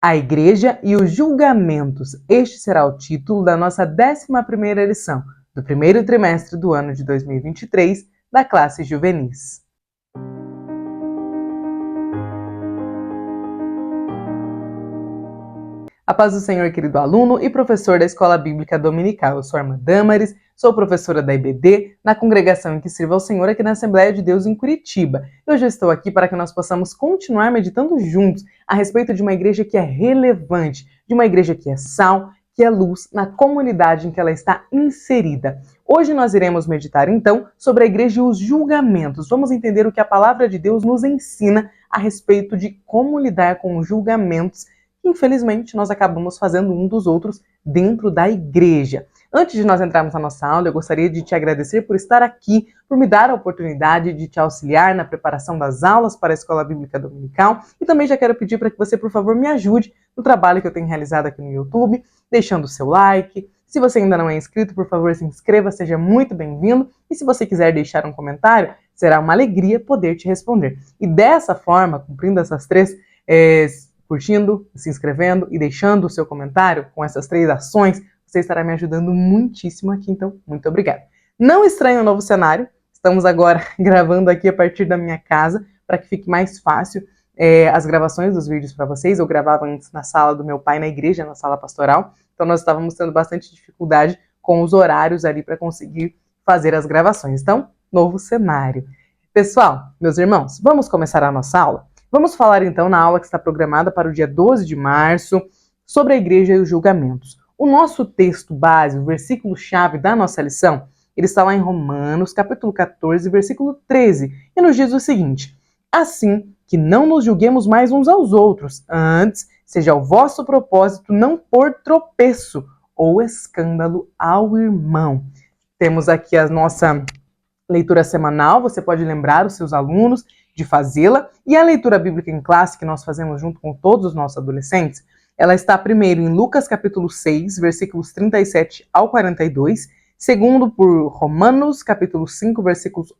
A Igreja e os Julgamentos. Este será o título da nossa 11ª lição, do primeiro trimestre do ano de 2023, da classe Juvenis. A paz do Senhor, querido aluno e professor da Escola Bíblica Dominical. Eu sou a irmã Damaris, sou professora da IBD, na congregação em que sirvo ao Senhor aqui na Assembleia de Deus em Curitiba. Hoje eu estou aqui para que nós possamos continuar meditando juntos a respeito de uma igreja que é relevante, de uma igreja que é sal, que é luz na comunidade em que ela está inserida. Hoje nós iremos meditar então sobre a igreja e os julgamentos. Vamos entender o que a palavra de Deus nos ensina a respeito de como lidar com os julgamentos que, infelizmente, nós acabamos fazendo um dos outros dentro da igreja. Antes de nós entrarmos na nossa aula, eu gostaria de te agradecer por estar aqui, por me dar a oportunidade de te auxiliar na preparação das aulas para a Escola Bíblica Dominical, e também já quero pedir para que você, por favor, me ajude no trabalho que eu tenho realizado aqui no YouTube, deixando o seu like. Se você ainda não é inscrito, por favor, se inscreva, seja muito bem-vindo. E se você quiser deixar um comentário, será uma alegria poder te responder. E dessa forma, cumprindo essas três curtindo, se inscrevendo e deixando o seu comentário, com essas 3 ações, você estará me ajudando muitíssimo aqui, então muito obrigada. Não estranhe o novo cenário, estamos agora gravando aqui a partir da minha casa, para que fique mais fácil as gravações dos vídeos para vocês. Eu gravava antes na sala do meu pai, na igreja, na sala pastoral, então nós estávamos tendo bastante dificuldade com os horários ali para conseguir fazer as gravações. Então, novo cenário. Pessoal, meus irmãos, vamos começar a nossa aula? Vamos falar então na aula que está programada para o dia 12 de março sobre a igreja e os julgamentos. O nosso texto base, o versículo-chave da nossa lição, ele está lá em Romanos, capítulo 14, versículo 13, e nos diz o seguinte: assim que não nos julguemos mais uns aos outros, antes seja o vosso propósito não pôr tropeço ou escândalo ao irmão. Temos aqui a nossa leitura semanal, você pode lembrar os seus alunos de fazê-la, e a leitura bíblica em classe que nós fazemos junto com todos os nossos adolescentes, ela está primeiro em Lucas capítulo 6, versículos 37 ao 42, segundo por Romanos capítulo 5, versículos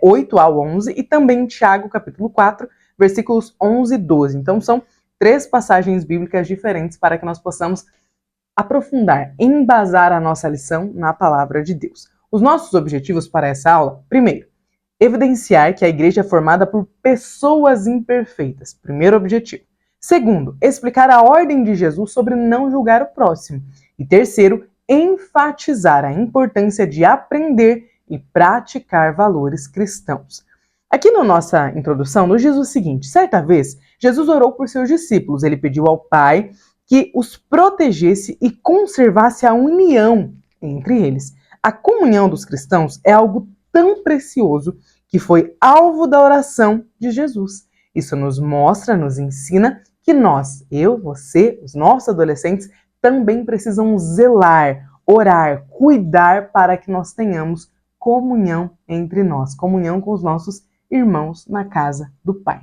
8 ao 11, e também em Tiago capítulo 4, versículos 11 e 12. Então são 3 passagens bíblicas diferentes para que nós possamos aprofundar, embasar a nossa lição na palavra de Deus. Os nossos objetivos para essa aula, primeiro, evidenciar que a igreja é formada por pessoas imperfeitas. Primeiro objetivo. Segundo, explicar a ordem de Jesus sobre não julgar o próximo. E terceiro, enfatizar a importância de aprender e praticar valores cristãos. Aqui na nossa introdução nos diz o seguinte: certa vez, Jesus orou por seus discípulos. Ele pediu ao Pai que os protegesse e conservasse a união entre eles. A comunhão dos cristãos é algo tão precioso que foi alvo da oração de Jesus. Isso nos mostra, nos ensina que nós, eu, você, os nossos adolescentes, também precisam zelar, orar, cuidar para que nós tenhamos comunhão entre nós, comunhão com os nossos irmãos na casa do Pai.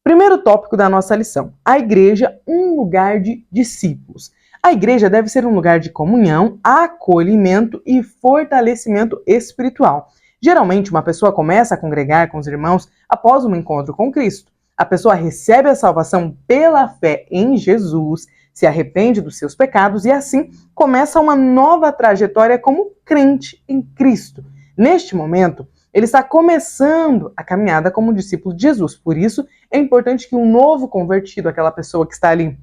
Primeiro tópico da nossa lição: a igreja, um lugar de discípulos. A igreja deve ser um lugar de comunhão, acolhimento e fortalecimento espiritual. Geralmente, uma pessoa começa a congregar com os irmãos após um encontro com Cristo. A pessoa recebe a salvação pela fé em Jesus, se arrepende dos seus pecados e assim começa uma nova trajetória como crente em Cristo. Neste momento, ele está começando a caminhada como discípulo de Jesus. Por isso, é importante que um novo convertido, aquela pessoa que está ali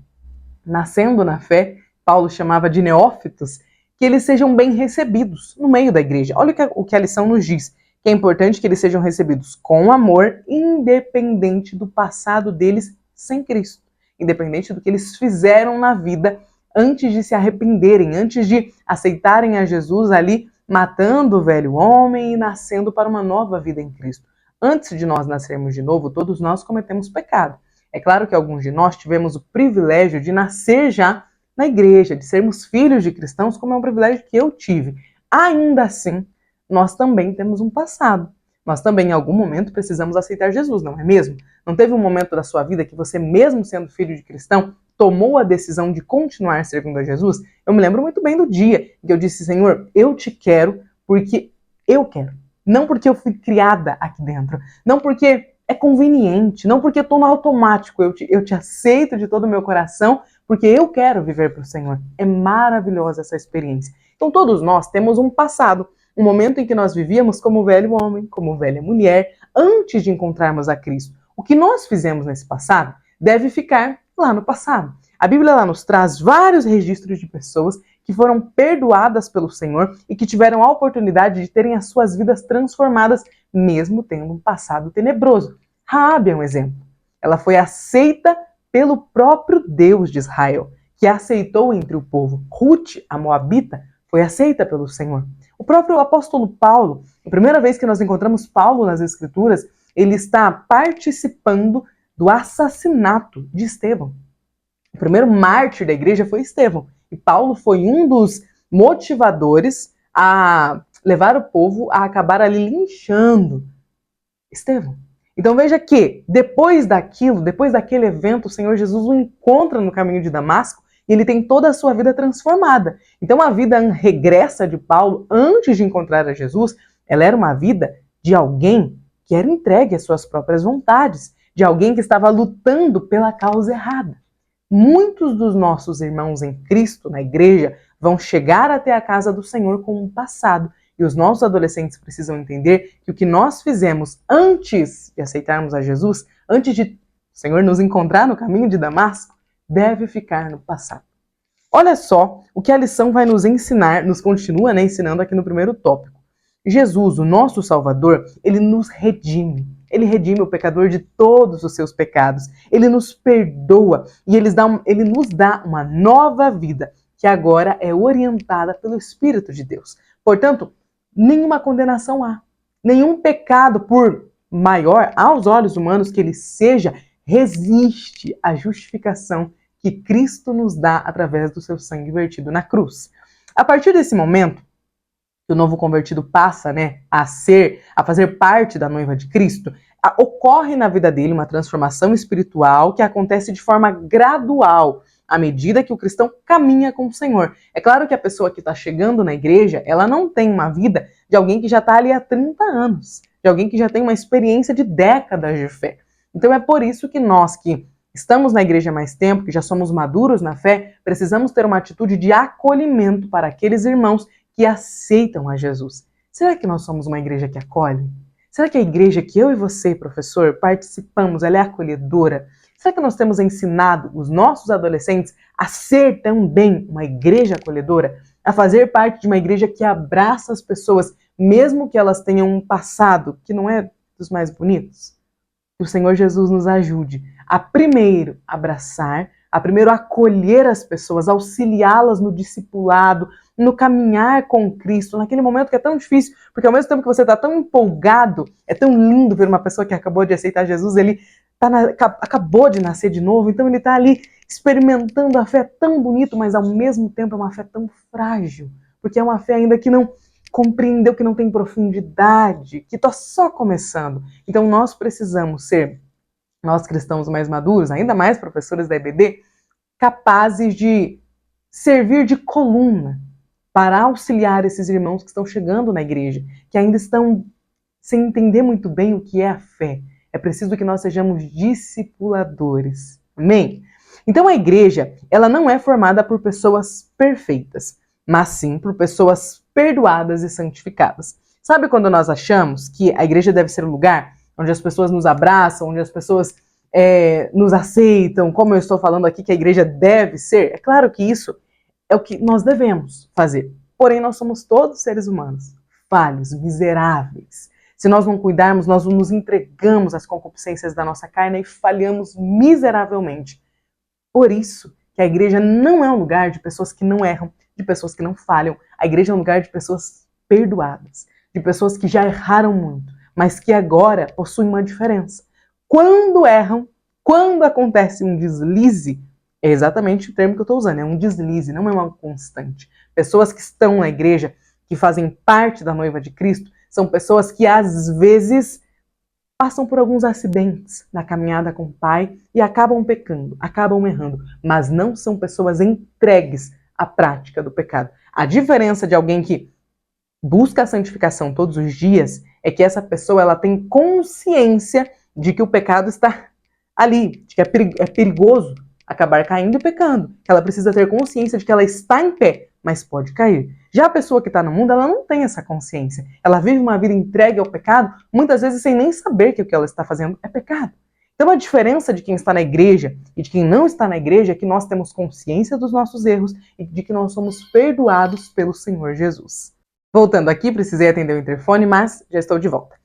nascendo na fé, Paulo chamava de neófitos, que eles sejam bem recebidos no meio da igreja. Olha o que a lição nos diz, que é importante que eles sejam recebidos com amor, independente do passado deles sem Cristo, independente do que eles fizeram na vida antes de se arrependerem, antes de aceitarem a Jesus ali, matando o velho homem e nascendo para uma nova vida em Cristo. Antes de nós nascermos de novo, todos nós cometemos pecado. É claro que alguns de nós tivemos o privilégio de nascer já na igreja, de sermos filhos de cristãos, como é um privilégio que eu tive. Ainda assim, nós também temos um passado. Nós também, em algum momento, precisamos aceitar Jesus, não é mesmo? Não teve um momento da sua vida que você, mesmo sendo filho de cristão, tomou a decisão de continuar servindo a Jesus? Eu me lembro muito bem do dia que eu disse: Senhor, eu te quero porque eu quero. Não porque eu fui criada aqui dentro. Não porque é conveniente, não porque eu estou no automático, eu te aceito de todo o meu coração, porque eu quero viver para o Senhor. É maravilhosa essa experiência. Então todos nós temos um passado, um momento em que nós vivíamos como velho homem, como velha mulher, antes de encontrarmos a Cristo. O que nós fizemos nesse passado deve ficar lá no passado. A Bíblia lá nos traz vários registros de pessoas que foram perdoadas pelo Senhor e que tiveram a oportunidade de terem as suas vidas transformadas, mesmo tendo um passado tenebroso. Raabe é um exemplo. Ela foi aceita pelo próprio Deus de Israel, que a aceitou entre o povo. Ruth, a moabita, foi aceita pelo Senhor. O próprio apóstolo Paulo, a primeira vez que nós encontramos Paulo nas Escrituras, ele está participando do assassinato de Estevão. O primeiro mártir da igreja foi Estevão. E Paulo foi um dos motivadores a levar o povo a acabar ali linchando Estevão. Então veja que, depois daquele evento, o Senhor Jesus o encontra no caminho de Damasco e ele tem toda a sua vida transformada. Então a vida regressa de Paulo, antes de encontrar a Jesus, ela era uma vida de alguém que era entregue às suas próprias vontades, de alguém que estava lutando pela causa errada. Muitos dos nossos irmãos em Cristo, na igreja, vão chegar até a casa do Senhor com um passado. E os nossos adolescentes precisam entender que o que nós fizemos antes de aceitarmos a Jesus, antes de o Senhor nos encontrar no caminho de Damasco, deve ficar no passado. Olha só o que a lição vai nos ensinar, nos continua ensinando aqui no primeiro tópico. Jesus, o nosso Salvador, ele nos redime. Ele redime o pecador de todos os seus pecados. Ele nos perdoa e ele nos dá uma nova vida que agora é orientada pelo Espírito de Deus. Portanto, nenhuma condenação há. Nenhum pecado, por maior aos olhos humanos que ele seja, resiste à justificação que Cristo nos dá através do seu sangue vertido na cruz. A partir desse momento, que o novo convertido passa, a fazer parte da noiva de Cristo, ocorre na vida dele uma transformação espiritual que acontece de forma gradual, à medida que o cristão caminha com o Senhor. É claro que a pessoa que está chegando na igreja, ela não tem uma vida de alguém que já está ali há 30 anos, de alguém que já tem uma experiência de décadas de fé. Então é por isso que nós que estamos na igreja há mais tempo, que já somos maduros na fé, precisamos ter uma atitude de acolhimento para aqueles irmãos que aceitam a Jesus. Será que nós somos uma igreja que acolhe? Será que a igreja que eu e você, professor, participamos, ela é acolhedora? Será que nós temos ensinado os nossos adolescentes a ser também uma igreja acolhedora? A fazer parte de uma igreja que abraça as pessoas, mesmo que elas tenham um passado que não é dos mais bonitos? Que o Senhor Jesus nos ajude a primeiro abraçar, a primeiro acolher as pessoas, auxiliá-las no discipulado, no caminhar com Cristo, naquele momento que é tão difícil, porque ao mesmo tempo que você está tão empolgado, é tão lindo ver uma pessoa que acabou de aceitar Jesus, ele acabou de nascer de novo, então ele está ali experimentando a fé tão bonito, mas ao mesmo tempo é uma fé tão frágil, porque é uma fé ainda que não compreendeu, que não tem profundidade, que está só começando. Então nós precisamos ser, nós cristãos mais maduros, ainda mais professores da EBD, capazes de servir de coluna para auxiliar esses irmãos que estão chegando na igreja, que ainda estão sem entender muito bem o que é a fé. É preciso que nós sejamos discipuladores. Amém? Então a igreja, ela não é formada por pessoas perfeitas, mas sim por pessoas perdoadas e santificadas. Sabe quando nós achamos que a igreja deve ser um lugar onde as pessoas nos abraçam, onde as pessoas nos aceitam, como eu estou falando aqui que a igreja deve ser? É claro que isso é o que nós devemos fazer. Porém, nós somos todos seres humanos, falhos, miseráveis. Se nós não cuidarmos, nós nos entregamos às concupiscências da nossa carne e falhamos miseravelmente. Por isso que a igreja não é um lugar de pessoas que não erram, de pessoas que não falham. A igreja é um lugar de pessoas perdoadas, de pessoas que já erraram muito, mas que agora possuem uma diferença. Quando erram, quando acontece um deslize, é exatamente o termo que eu estou usando, é um deslize, não é uma constante. Pessoas que estão na igreja, que fazem parte da noiva de Cristo, são pessoas que às vezes passam por alguns acidentes na caminhada com o Pai e acabam pecando, acabam errando, mas não são pessoas entregues à prática do pecado. A diferença de alguém que busca a santificação todos os dias é que essa pessoa ela tem consciência de que o pecado está ali, de que é perigoso acabar caindo e pecando. Ela precisa ter consciência de que ela está em pé, mas pode cair. Já a pessoa que está no mundo, ela não tem essa consciência. Ela vive uma vida entregue ao pecado, muitas vezes sem nem saber que o que ela está fazendo é pecado. Então a diferença de quem está na igreja e de quem não está na igreja é que nós temos consciência dos nossos erros e de que nós somos perdoados pelo Senhor Jesus. Voltando aqui, precisei atender o interfone, mas já estou de volta.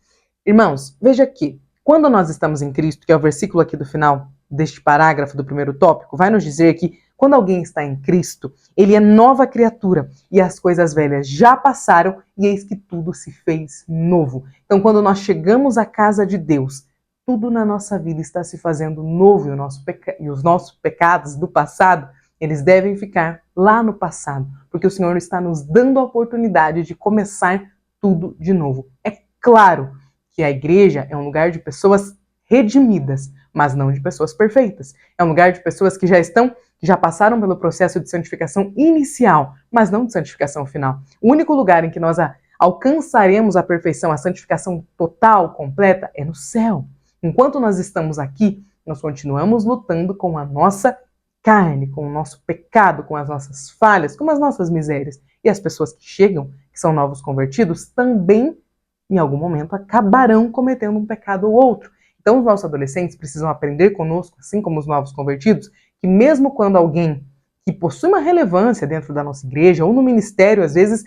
Irmãos, veja aqui, quando nós estamos em Cristo, que é o versículo aqui do final deste parágrafo do primeiro tópico, vai nos dizer que quando alguém está em Cristo, ele é nova criatura e as coisas velhas já passaram e eis que tudo se fez novo. Então, quando nós chegamos à casa de Deus, tudo na nossa vida está se fazendo novo e os nossos pecados do passado, eles devem ficar lá no passado, porque o Senhor está nos dando a oportunidade de começar tudo de novo. É claro que a igreja é um lugar de pessoas redimidas, mas não de pessoas perfeitas. É um lugar de pessoas que já passaram pelo processo de santificação inicial, mas não de santificação final. O único lugar em que nós alcançaremos a perfeição, a santificação total, completa, é no céu. Enquanto nós estamos aqui, nós continuamos lutando com a nossa carne, com o nosso pecado, com as nossas falhas, com as nossas misérias. E as pessoas que chegam, que são novos convertidos, também em algum momento acabarão cometendo um pecado ou outro. Então os nossos adolescentes precisam aprender conosco, assim como os novos convertidos, que mesmo quando alguém que possui uma relevância dentro da nossa igreja ou no ministério, às vezes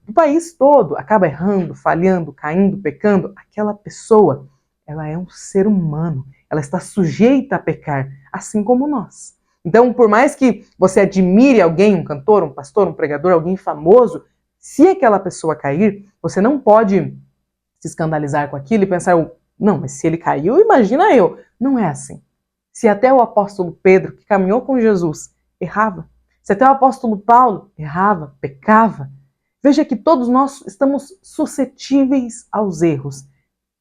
do país todo, acaba errando, falhando, caindo, pecando, aquela pessoa, ela é um ser humano, ela está sujeita a pecar, assim como nós. Então, por mais que você admire alguém, um cantor, um pastor, um pregador, alguém famoso, se aquela pessoa cair, você não pode se escandalizar com aquilo e pensar, não, mas se ele caiu, imagina eu. Não é assim. Se até o apóstolo Pedro, que caminhou com Jesus, errava, se até o apóstolo Paulo errava, pecava, veja que todos nós estamos suscetíveis aos erros.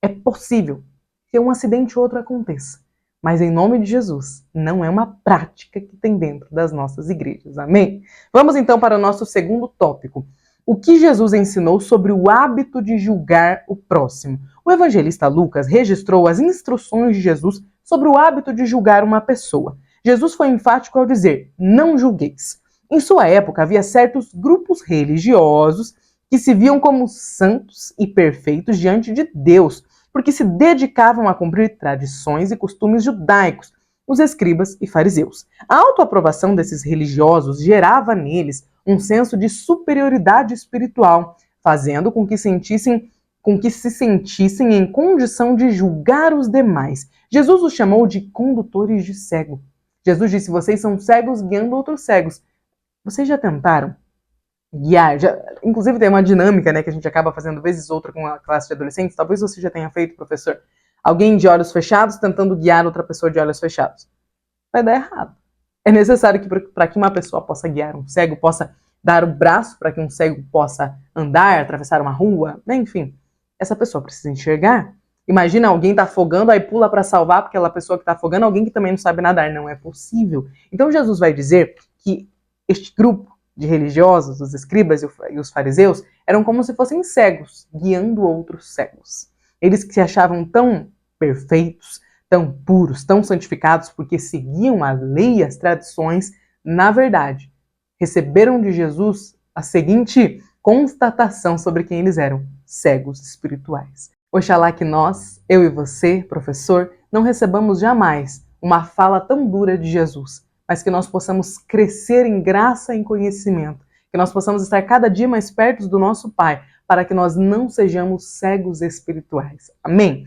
É possível que um acidente ou outro aconteça, mas em nome de Jesus, não é uma prática que tem dentro das nossas igrejas. Amém? Vamos então para o nosso segundo tópico. O que Jesus ensinou sobre o hábito de julgar o próximo? O evangelista Lucas registrou as instruções de Jesus sobre o hábito de julgar uma pessoa. Jesus foi enfático ao dizer, não julgueis. Em sua época, havia certos grupos religiosos que se viam como santos e perfeitos diante de Deus, porque se dedicavam a cumprir tradições e costumes judaicos, os escribas e fariseus. A autoaprovação desses religiosos gerava neles um senso de superioridade espiritual, fazendo com que se sentissem em condição de julgar os demais. Jesus os chamou de condutores de cego. Jesus disse, vocês são cegos guiando outros cegos. Vocês já tentaram guiar? Inclusive tem uma dinâmica, né, que a gente acaba fazendo vezes outra com a classe de adolescentes. Talvez você já tenha feito, professor. Alguém de olhos fechados tentando guiar outra pessoa de olhos fechados. Vai dar errado. É necessário que para que uma pessoa possa guiar um cego, possa dar o braço para que um cego possa andar, atravessar uma rua, né? Enfim, essa pessoa precisa enxergar. Imagina alguém tá afogando, aí pula para salvar, porque aquela pessoa que está afogando, alguém que também não sabe nadar. Não é possível. Então Jesus vai dizer que este grupo de religiosos, os escribas e os fariseus, eram como se fossem cegos, guiando outros cegos. Eles que se achavam tão perfeitos, tão puros, tão santificados, porque seguiam a lei e as tradições, na verdade, receberam de Jesus a seguinte constatação sobre quem eles eram, cegos espirituais. Oxalá que nós, eu e você, professor, não recebamos jamais uma fala tão dura de Jesus, mas que nós possamos crescer em graça e em conhecimento, que nós possamos estar cada dia mais perto do nosso Pai, para que nós não sejamos cegos espirituais. Amém?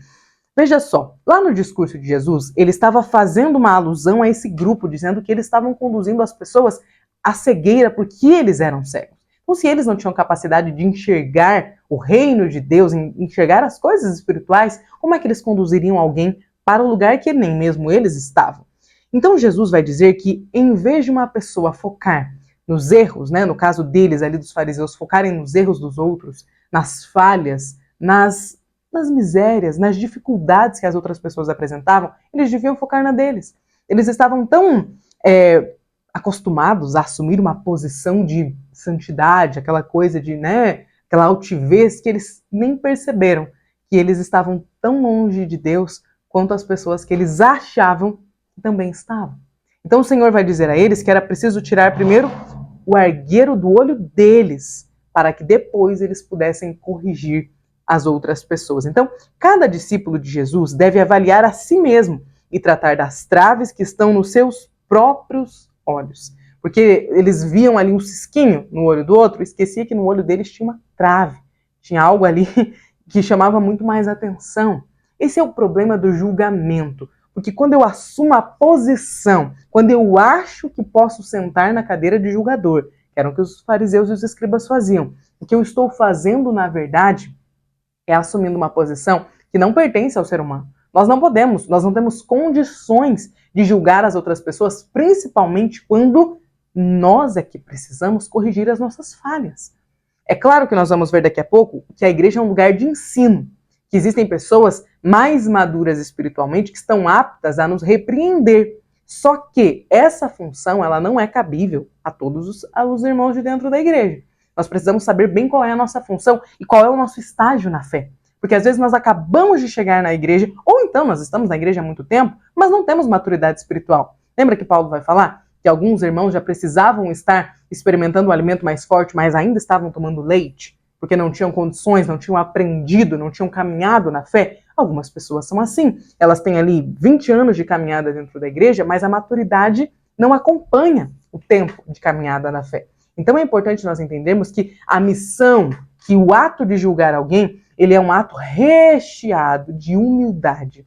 Veja só, lá no discurso de Jesus, ele estava fazendo uma alusão a esse grupo, dizendo que eles estavam conduzindo as pessoas à cegueira porque eles eram cegos. Então, se eles não tinham capacidade de enxergar o reino de Deus, enxergar as coisas espirituais, como é que eles conduziriam alguém para o lugar que nem mesmo eles estavam? Então, Jesus vai dizer que, em vez de uma pessoa focar nos erros, né, no caso deles ali dos fariseus, focarem nos erros dos outros, nas falhas, nas misérias, nas dificuldades que as outras pessoas apresentavam, eles deviam focar na deles. Eles estavam tão acostumados a assumir uma posição de santidade, aquela coisa de, né, aquela altivez, que eles nem perceberam que eles estavam tão longe de Deus quanto as pessoas que eles achavam que também estavam. Então o Senhor vai dizer a eles que era preciso tirar primeiro o argueiro do olho deles, para que depois eles pudessem corrigir as outras pessoas. Então, cada discípulo de Jesus deve avaliar a si mesmo e tratar das traves que estão nos seus próprios olhos. Porque eles viam ali um cisquinho no olho do outro, esquecia que no olho deles tinha uma trave, tinha algo ali que chamava muito mais atenção. Esse é o problema do julgamento. Porque quando eu assumo a posição, quando eu acho que posso sentar na cadeira de julgador, que era o que os fariseus e os escribas faziam, o que eu estou fazendo, na verdade, é assumindo uma posição que não pertence ao ser humano. Nós não temos condições de julgar as outras pessoas, principalmente quando nós é que precisamos corrigir as nossas falhas. É claro que nós vamos ver daqui a pouco que a igreja é um lugar de ensino, que existem pessoas mais maduras espiritualmente que estão aptas a nos repreender. Só que essa função ela não é cabível a todos os irmãos de dentro da igreja. Nós precisamos saber bem qual é a nossa função e qual é o nosso estágio na fé. Porque às vezes nós acabamos de chegar na igreja, ou então nós estamos na igreja há muito tempo, mas não temos maturidade espiritual. Lembra que Paulo vai falar que alguns irmãos já precisavam estar experimentando um alimento mais forte, mas ainda estavam tomando leite? Porque não tinham condições, não tinham aprendido, não tinham caminhado na fé. Algumas pessoas são assim. Elas têm ali 20 anos de caminhada dentro da igreja, mas a maturidade não acompanha o tempo de caminhada na fé. Então é importante nós entendermos que a missão, que o ato de julgar alguém, ele é um ato recheado de humildade.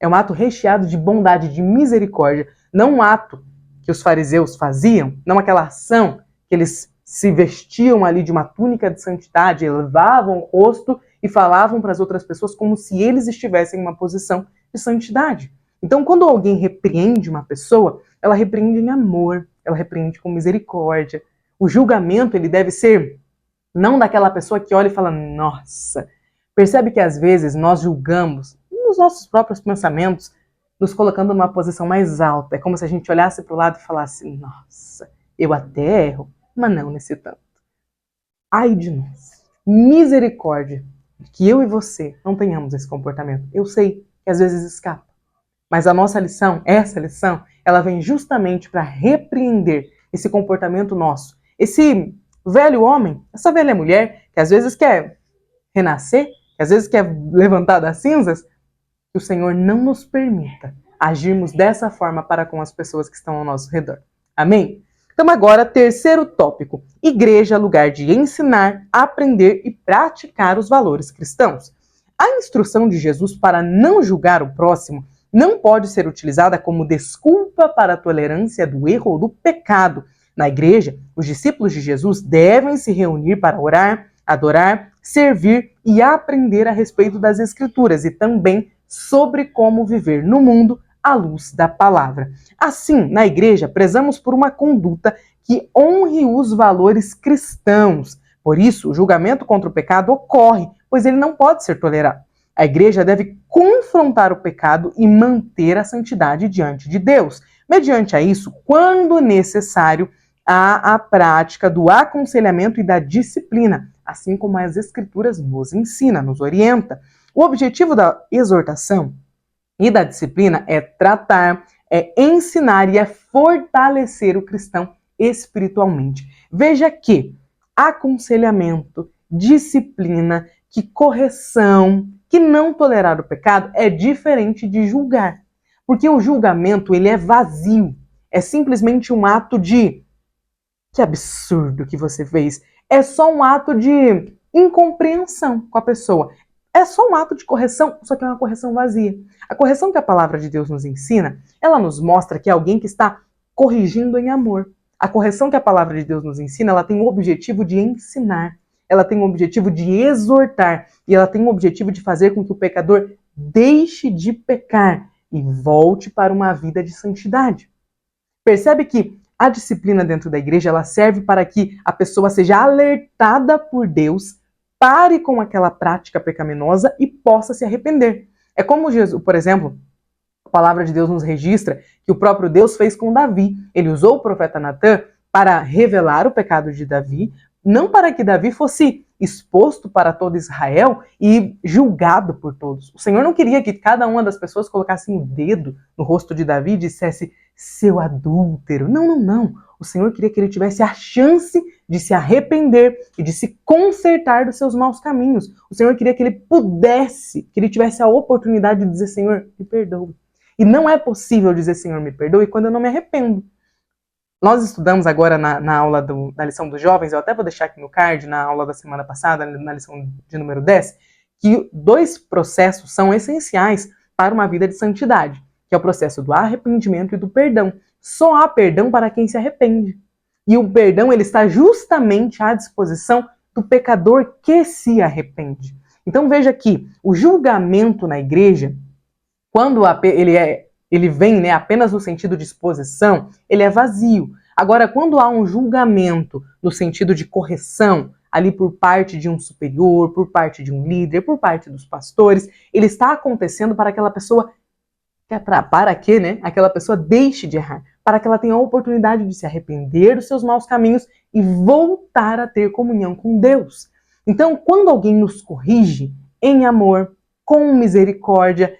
É um ato recheado de bondade, de misericórdia. Não um ato que os fariseus faziam, não aquela ação que eles se vestiam ali de uma túnica de santidade, elevavam o rosto e falavam para as outras pessoas como se eles estivessem em uma posição de santidade. Então, quando alguém repreende uma pessoa, ela repreende em amor, ela repreende com misericórdia. O julgamento, ele deve ser não daquela pessoa que olha e fala, nossa. Percebe que às vezes nós julgamos nos nossos próprios pensamentos, nos colocando numa posição mais alta. É como se a gente olhasse para o lado e falasse, nossa, eu até erro, mas não nesse tanto. Ai de nós. Misericórdia que eu e você não tenhamos esse comportamento. Eu sei que às vezes escapa. Mas a nossa lição, essa lição, ela vem justamente para repreender esse comportamento nosso. Esse velho homem, essa velha mulher, que às vezes quer renascer, que às vezes quer levantar das cinzas, que o Senhor não nos permita agirmos dessa forma para com as pessoas que estão ao nosso redor. Amém? Então agora, terceiro tópico. Igreja, lugar de ensinar, aprender e praticar os valores cristãos. A instrução de Jesus para não julgar o próximo não pode ser utilizada como desculpa para a tolerância do erro ou do pecado. Na igreja, os discípulos de Jesus devem se reunir para orar, adorar, servir e aprender a respeito das Escrituras e também sobre como viver no mundo à luz da palavra. Assim, na igreja, prezamos por uma conduta que honre os valores cristãos. Por isso, o julgamento contra o pecado ocorre, pois ele não pode ser tolerado. A igreja deve confrontar o pecado e manter a santidade diante de Deus. Mediante a isso, quando necessário, há a prática do aconselhamento e da disciplina, assim como as Escrituras nos ensina, nos orienta. O objetivo da exortação e da disciplina é tratar, é ensinar e é fortalecer o cristão espiritualmente. Veja que aconselhamento, disciplina, que correção, que não tolerar o pecado é diferente de julgar. Porque o julgamento, ele é vazio. É simplesmente um ato de que absurdo que você fez. É só um ato de incompreensão com a pessoa. É só um ato de correção, só que é uma correção vazia. A correção que a palavra de Deus nos ensina, ela nos mostra que é alguém que está corrigindo em amor. A correção que a palavra de Deus nos ensina, ela tem o objetivo de ensinar. Ela tem o objetivo de exortar. E ela tem o objetivo de fazer com que o pecador deixe de pecar e volte para uma vida de santidade. Percebe que a disciplina dentro da igreja, ela serve para que a pessoa seja alertada por Deus, pare com aquela prática pecaminosa e possa se arrepender. É como Jesus, por exemplo, a palavra de Deus nos registra que o próprio Deus fez com Davi. Ele usou o profeta Natã para revelar o pecado de Davi, não para que Davi fosse exposto para todo Israel e julgado por todos. O Senhor não queria que cada uma das pessoas colocasse o dedo no rosto de Davi e dissesse, seu adúltero. Não, não, não. O Senhor queria que ele tivesse a chance de se arrepender e de se consertar dos seus maus caminhos. O Senhor queria que ele pudesse, que ele tivesse a oportunidade de dizer, Senhor, me perdoe. E não é possível dizer, Senhor, me perdoe, quando eu não me arrependo. Nós estudamos agora na aula da lição dos jovens, eu até vou deixar aqui no card, na aula da semana passada, na lição de número 10, que 2 processos são essenciais para uma vida de santidade, que é o processo do arrependimento e do perdão. Só há perdão para quem se arrepende. E o perdão ele está justamente à disposição do pecador que se arrepende. Então veja que o julgamento na igreja, quando ele vem, né, apenas no sentido de exposição, ele é vazio. Agora, quando há um julgamento no sentido de correção, ali por parte de um superior, por parte de um líder, por parte dos pastores, ele está acontecendo para aquela pessoa, para que, né, aquela pessoa deixe de errar, para que ela tenha a oportunidade de se arrepender dos seus maus caminhos e voltar a ter comunhão com Deus. Então, quando alguém nos corrige em amor, com misericórdia,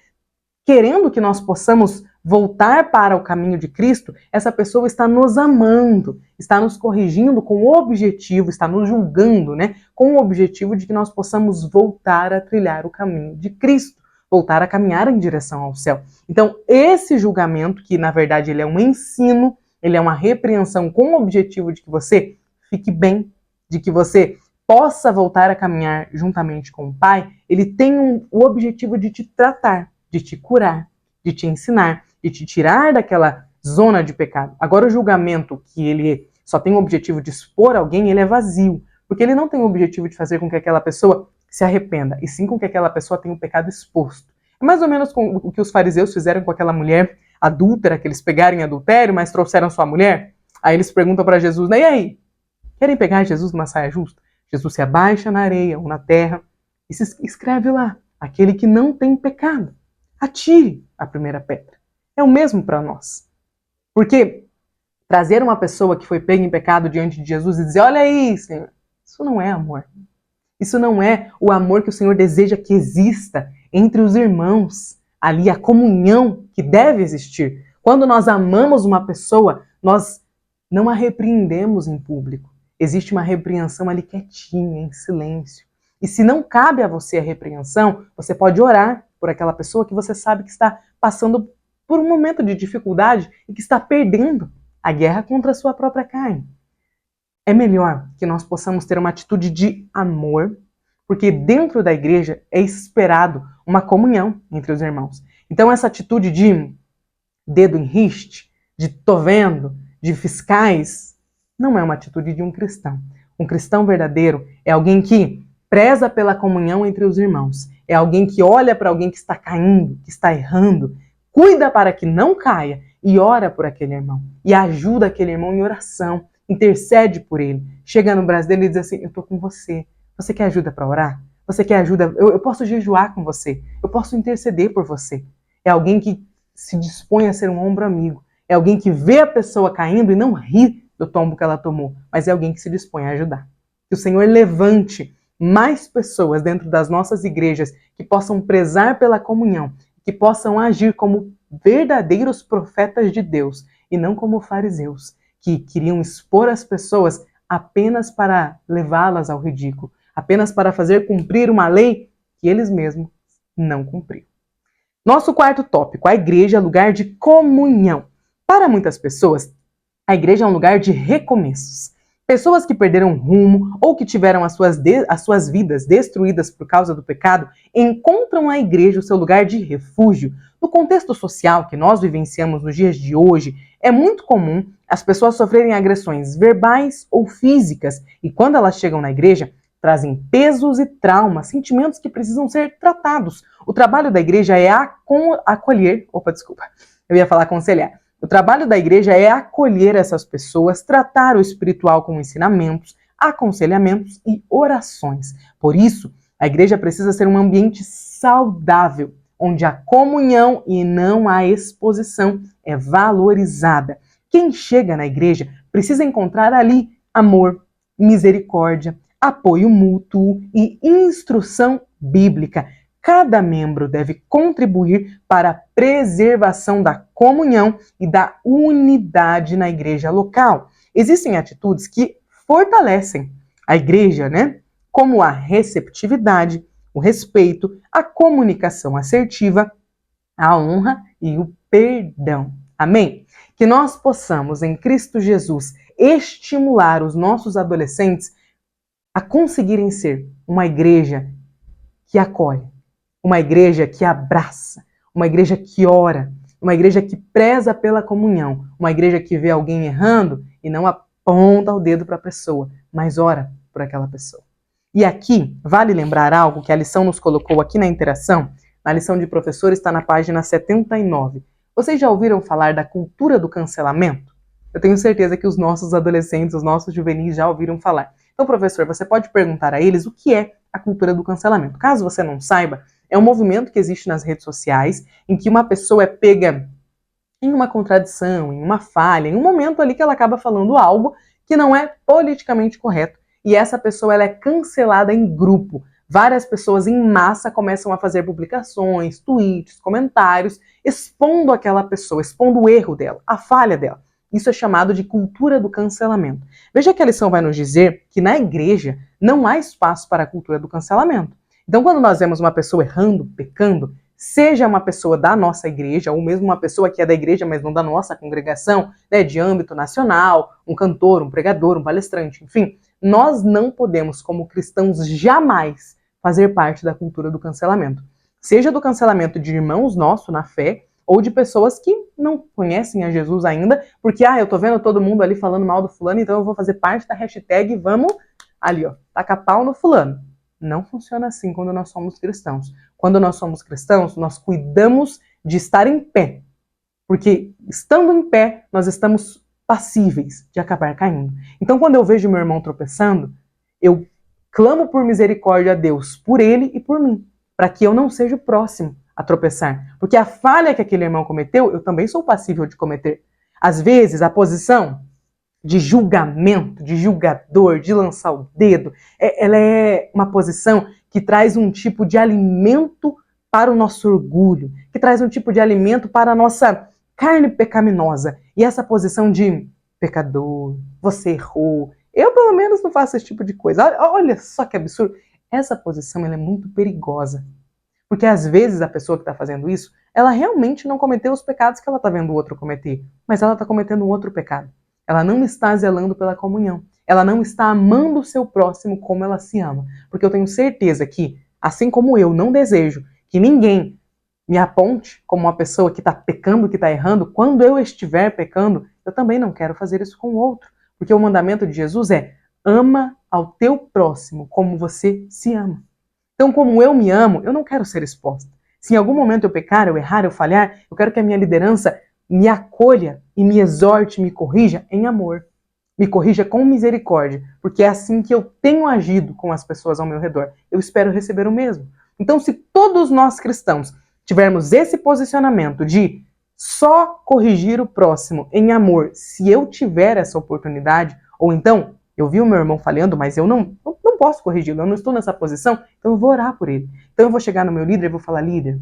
querendo que nós possamos voltar para o caminho de Cristo, essa pessoa está nos amando, está nos corrigindo com o objetivo, está nos julgando, né, com o objetivo de que nós possamos voltar a trilhar o caminho de Cristo, voltar a caminhar em direção ao céu. Então, esse julgamento, que na verdade ele é um ensino, ele é uma repreensão com o objetivo de que você fique bem, de que você possa voltar a caminhar juntamente com o Pai, ele tem o objetivo de te tratar, de te curar, de te ensinar, de te tirar daquela zona de pecado. Agora, o julgamento que ele só tem o objetivo de expor alguém, ele é vazio, porque ele não tem o objetivo de fazer com que aquela pessoa se arrependa, e sim com que aquela pessoa tenha o pecado exposto. É mais ou menos com o que os fariseus fizeram com aquela mulher adúltera, que eles pegaram em adultério, mas trouxeram sua mulher. Aí eles perguntam para Jesus, né, e aí? Querem pegar Jesus numa saia justa? Jesus se abaixa na areia ou na terra e se escreve lá, aquele que não tem pecado. Atire a primeira pedra. É o mesmo para nós. Porque trazer uma pessoa que foi pega em pecado diante de Jesus e dizer, olha aí, Senhor, isso não é amor. Isso não é o amor que o Senhor deseja que exista entre os irmãos. Ali, a comunhão que deve existir. Quando nós amamos uma pessoa, nós não a repreendemos em público. Existe uma repreensão ali quietinha, em silêncio. E se não cabe a você a repreensão, você pode orar por aquela pessoa que você sabe que está passando por um momento de dificuldade e que está perdendo a guerra contra a sua própria carne. É melhor que nós possamos ter uma atitude de amor, porque dentro da igreja é esperado uma comunhão entre os irmãos. Então essa atitude de dedo em riste, de tô vendo, de fiscais, não é uma atitude de um cristão. Um cristão verdadeiro é alguém que preza pela comunhão entre os irmãos. É alguém que olha para alguém que está caindo, que está errando, cuida para que não caia e ora por aquele irmão. E ajuda aquele irmão em oração, intercede por ele. Chega no braço dele e diz assim, eu estou com você. Você quer ajuda para orar? Você quer ajuda? Eu posso jejuar com você. Eu posso interceder por você. É alguém que se dispõe a ser um ombro amigo. É alguém que vê a pessoa caindo e não ri do tombo que ela tomou, mas é alguém que se dispõe a ajudar. Que o Senhor levante mais pessoas dentro das nossas igrejas que possam prezar pela comunhão, que possam agir como verdadeiros profetas de Deus e não como fariseus, que queriam expor as pessoas apenas para levá-las ao ridículo, apenas para fazer cumprir uma lei que eles mesmos não cumpriram. Nosso quarto tópico, a igreja é lugar de comunhão. Para muitas pessoas, a igreja é um lugar de recomeços. Pessoas que perderam rumo ou que tiveram as suas vidas destruídas por causa do pecado encontram na igreja o seu lugar de refúgio. No contexto social que nós vivenciamos nos dias de hoje, é muito comum as pessoas sofrerem agressões verbais ou físicas e quando elas chegam na igreja, trazem pesos e traumas, sentimentos que precisam ser tratados. O trabalho da igreja é acolher, aconselhar. O trabalho da igreja é acolher essas pessoas, tratar o espiritual com ensinamentos, aconselhamentos e orações. Por isso, a igreja precisa ser um ambiente saudável, onde a comunhão e não a exposição é valorizada. Quem chega na igreja precisa encontrar ali amor, misericórdia, apoio mútuo e instrução bíblica. Cada membro deve contribuir para a preservação da comunhão e da unidade na igreja local. Existem atitudes que fortalecem a igreja, né? Como a receptividade, o respeito, a comunicação assertiva, a honra e o perdão. Amém? Que nós possamos, em Cristo Jesus, estimular os nossos adolescentes a conseguirem ser uma igreja que acolhe, uma igreja que abraça, uma igreja que ora, uma igreja que preza pela comunhão, uma igreja que vê alguém errando e não aponta o dedo para a pessoa, mas ora por aquela pessoa. E aqui, vale lembrar algo que a lição nos colocou aqui na interação, na lição de professor está na página 79. Vocês já ouviram falar da cultura do cancelamento? Eu tenho certeza que os nossos adolescentes, os nossos juvenis já ouviram falar. Então, professor, você pode perguntar a eles o que é a cultura do cancelamento. Caso você não saiba, é um movimento que existe nas redes sociais em que uma pessoa é pega em uma contradição, em uma falha, em um momento ali que ela acaba falando algo que não é politicamente correto. E essa pessoa ela é cancelada em grupo. Várias pessoas em massa começam a fazer publicações, tweets, comentários, expondo aquela pessoa, expondo o erro dela, a falha dela. Isso é chamado de cultura do cancelamento. Veja que a lição vai nos dizer que na igreja não há espaço para a cultura do cancelamento. Então, quando nós vemos uma pessoa errando, pecando, seja uma pessoa da nossa igreja, ou mesmo uma pessoa que é da igreja, mas não da nossa congregação, né, de âmbito nacional, um cantor, um pregador, um palestrante, enfim, nós não podemos, como cristãos, jamais fazer parte da cultura do cancelamento. Seja do cancelamento de irmãos nossos na fé, ou de pessoas que não conhecem a Jesus ainda, porque, eu tô vendo todo mundo ali falando mal do fulano, então eu vou fazer parte da hashtag vamos ali, tacar pau no fulano. Não funciona assim quando nós somos cristãos. Quando nós somos cristãos, nós cuidamos de estar em pé. Porque estando em pé, nós estamos passíveis de acabar caindo. Então, quando eu vejo meu irmão tropeçando, eu clamo por misericórdia a Deus, por ele e por mim, para que eu não seja o próximo a tropeçar. Porque a falha que aquele irmão cometeu, eu também sou passível de cometer. Às vezes, a posição de julgamento, de julgador, de lançar o dedo, ela é uma posição que traz um tipo de alimento para o nosso orgulho, que traz um tipo de alimento para a nossa carne pecaminosa. E essa posição de pecador, você errou, eu pelo menos não faço esse tipo de coisa. Olha só que absurdo. Essa posição ela é muito perigosa. Porque às vezes a pessoa que está fazendo isso, ela realmente não cometeu os pecados que ela está vendo o outro cometer, mas ela está cometendo um outro pecado. Ela não está zelando pela comunhão. Ela não está amando o seu próximo como ela se ama. Porque eu tenho certeza que, assim como eu não desejo que ninguém me aponte como uma pessoa que está pecando, que está errando, quando eu estiver pecando, eu também não quero fazer isso com o outro. Porque o mandamento de Jesus é: ama ao teu próximo como você se ama. Então, como eu me amo, eu não quero ser exposta. Se em algum momento eu pecar, eu errar, eu falhar, eu quero que a minha liderança me acolha e me exorte, me corrija em amor. Me corrija com misericórdia, porque é assim que eu tenho agido com as pessoas ao meu redor. Eu espero receber o mesmo. Então, se todos nós cristãos tivermos esse posicionamento de só corrigir o próximo em amor, se eu tiver essa oportunidade, ou então, eu vi o meu irmão falhando, mas eu não posso corrigi-lo, eu não estou nessa posição, então eu vou orar por ele. Então eu vou chegar no meu líder e vou falar: líder,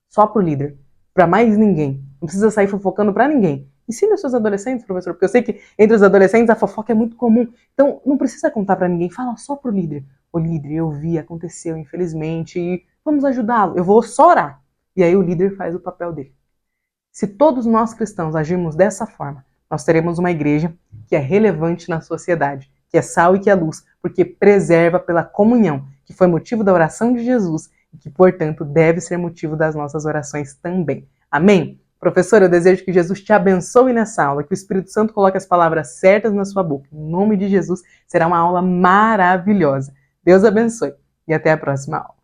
só pro líder, para mais ninguém. Não precisa sair fofocando para ninguém. Ensina os seus adolescentes, professor, porque eu sei que entre os adolescentes a fofoca é muito comum. Então não precisa contar para ninguém, fala só pro líder. O líder, eu vi, aconteceu, infelizmente, e vamos ajudá-lo. Eu vou só orar. E aí o líder faz o papel dele. Se todos nós cristãos agirmos dessa forma, nós teremos uma igreja que é relevante na sociedade, que é sal e que é luz, porque preserva pela comunhão, que foi motivo da oração de Jesus e que, portanto, deve ser motivo das nossas orações também. Amém? Professor, eu desejo que Jesus te abençoe nessa aula, que o Espírito Santo coloque as palavras certas na sua boca. Em nome de Jesus, será uma aula maravilhosa. Deus abençoe e até a próxima aula.